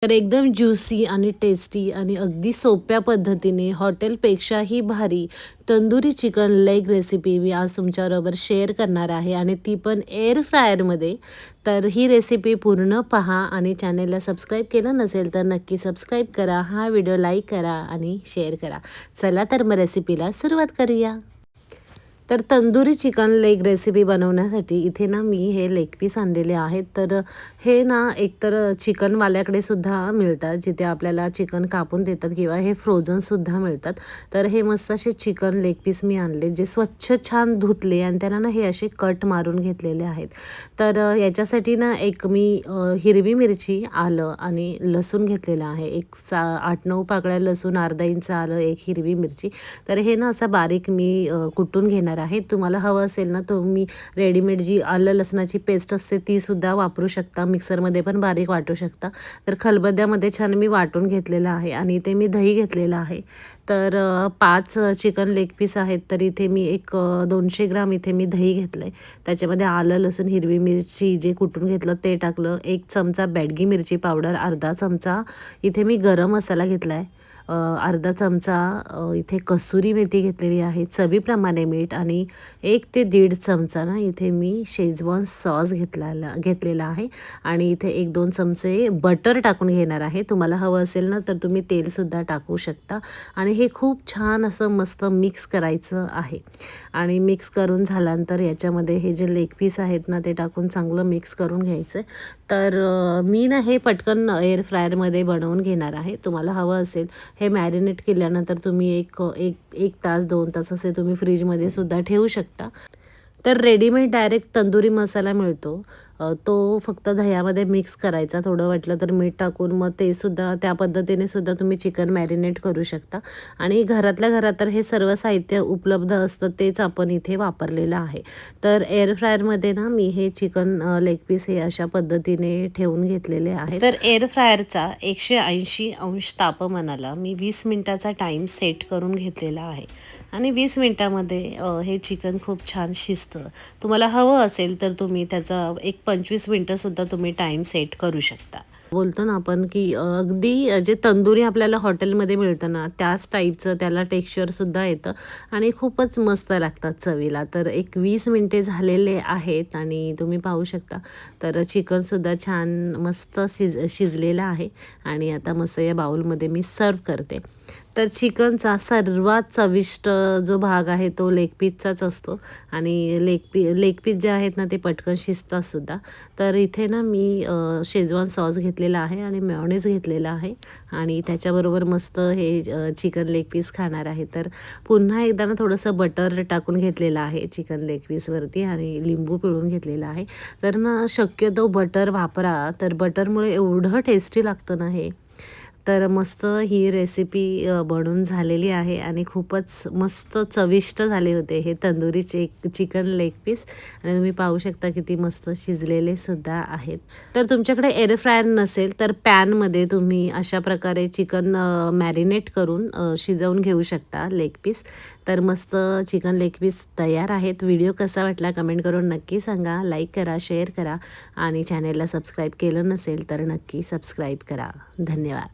तर एकदम ज्युसी आणि टेस्टी आणि अगदी सोप्या पद्धतीने हॉटेलपेक्षाही भारी तंदुरी चिकन लेग रेसिपी मी आज तुमच्याबरोबर शेअर करणार आहे आणि ती पण एअर फ्रायरमध्ये. तर ही रेसिपी पूर्ण पहा आणि चॅनेलला सबस्क्राईब केलं नसेल तर नक्की सबस्क्राईब करा, हा व्हिडिओ लाईक करा आणि शेअर करा. चला तर मग रेसिपीला सुरुवात करूया. तर तंदुरी चिकन लेग रेसिपी बनवण्यासाठी इथे ना मी हे लेग पीस आणलेले आहेत. तर हे ना एकतर चिकनवाल्याकडे सुद्धा मिळतात, जिथे आपल्याला चिकन कापून देतात किंवा हे फ्रोझनसुद्धा मिळतात. तर हे मस्त असे चिकन लेग पीस मी आणले, जे स्वच्छ छान धुतले आणि त्यांना ना हे असे कट मारून घेतलेले आहेत. तर याच्यासाठी ना एक मी हिरवी मिरची, आलं आणि लसूण घेतलेलं आहे. एक 8-9 पाकळ्या लसूण, अर्धा इंच आलं, एक हिरवी मिरची. तर हे ना असं बारीक मी कुटून घेणार आहे. तुम्हाला हवं असेल ना तुम्ही रेडीमेड जी आलं लसणाची पेस्ट असते ती सुद्धा वापरू शकता. मिक्सरमध्ये पण बारीक वाटू शकता. तर खलबत्त्यामध्ये छान मी वाटून घेतलेलं आहे आणि इथे मी दही घेतलेलं आहे. तर 5 चिकन लेग पीस आहेत. तर इथे मी एक 200 ग्राम इथे मी दही घेतलं आहे. त्याच्यामध्ये आलं, लसूण, हिरवी मिरची जे कुटून घेतलं ते टाकलं. 1 चमचा बेडगी मिरची पावडर, अर्धा चमचा इथे मी गरम मसाला घेतला आहे. अर्धा चमचा इथे कसुरी मेथी घेतलेली आहे, चवीप्रमाणे मीठ आणि 1 ते 1.5 चमचा ना इथे मी शेजवान सॉस घेतलेला आहे आणि इथे 1-2 चमचे बटर टाकून घेणार आहे. तुम्हाला हवं असेल ना तर तुम्ही तेलसुद्धा टाकू शकता आणि हे खूप छान असं मस्त मिक्स करायचं आहे आणि मिक्स करून झाल्यानंतर याच्यामध्ये हे जे लेग पीस आहेत ना ते टाकून चांगलं मिक्स करून घ्यायचं. तर मी ना हे पटकन एअर फ्रायरमध्ये बनवून घेणार आहे. तुम्हाला हवं असेल हे मॅरिनेट केल्यानंतर तुम्ही एक तास 2 तास असे तुम्ही फ्रीजमध्ये सुद्धा ठेवू शकता. तर रेडीमेड डायरेक्ट तंदुरी मसाला मिळतो. तो फक्त दह्यामध्ये मिक्स करायचा. थोडं वाटलं तर मीठ टाकून मग ते सुद्धा त्या पद्धतीने सुद्धा तुम्ही चिकन मॅरिनेट करू शकता आणि घरातल्या घरात तर हे सर्व साहित्य उपलब्ध असतं, तेच आपण इथे वापरलेलं आहे. तर एअर फ्रायरमध्ये ना मी हे चिकन लेग पीस हे अशा पद्धतीने ठेवून घेतलेले आहे. तर एअर फ्रायरचा 180 अंश तापमानाला मी 20 मिनिटाचा टाईम सेट करून घेतलेला आहे आणि 20 मिनिटामध्ये हे चिकन खूप छान शिजतं. तुम्हाला हवं असेल तर तुम्ही त्याचा एक 25 मिनिटंसुद्धा तुम्ही टाईम सेट करू शकता. बोलतो ना आपण की अगदी जे तंदुरी आपल्याला हॉटेलमध्ये मिळतं ना त्याच टाईपचं त्याला टेक्स्चरसुद्धा येतं आणि खूपच मस्त लागतात चवीला. तर एक 20 मिनिटे झालेले आहेत आणि तुम्ही पाहू शकता. तर चिकनसुद्धा छान मस्त शिजलेलं आहे आणि आता मस्त या बाउलमध्ये मी सर्व करते. तर चिकनचा सर्वात चविष्ट जो भाग आहे तो लेग पीसचाच असतो आणि लेग पीस जे आहेत ना ते पटकन शिजतात सुद्धा. तर इथे ना मी शेजवान सॉस घेतलेला आहे आणि मेयोनीज घेतलेला आहे आणि त्याच्याबरोबर मस्त हे चिकन लेग पीस खाणार आहे. तर पुन्हा एकदा ना थोडंसं बटर टाकून घेतलेलं आहे चिकन लेग पीसवरती आणि लिंबू पिळून घेतलेला आहे. तर ना शक्यतो बटर वापरा. तर बटरमुळे एवढं टेस्टी लागतं ना हे. तर मस्त ही रेसिपी बनून झालेली आहे आणि खूपच मस्त चविष्ट झाले होते हे तंदुरी चिकन लेग पीस आणि तुम्ही पाहू शकता किती मस्त शिजलेले सुद्धा आहेत. तर तुमच्याकडे एअर फ्रायर नसेल तर पॅनमध्ये तुम्ही अशा प्रकारे चिकन मॅरिनेट करून शिजवून घेऊ शकता लेग पीस. तर मस्त चिकन लेग पीस तयार आहेत. व्हिडिओ कसा वाटला कमेंट करून नक्की सांगा. लाईक करा, शेअर करा आणि चॅनेलला सबस्क्राईब केलं नसेल तर नक्की सबस्क्राईब करा. धन्यवाद.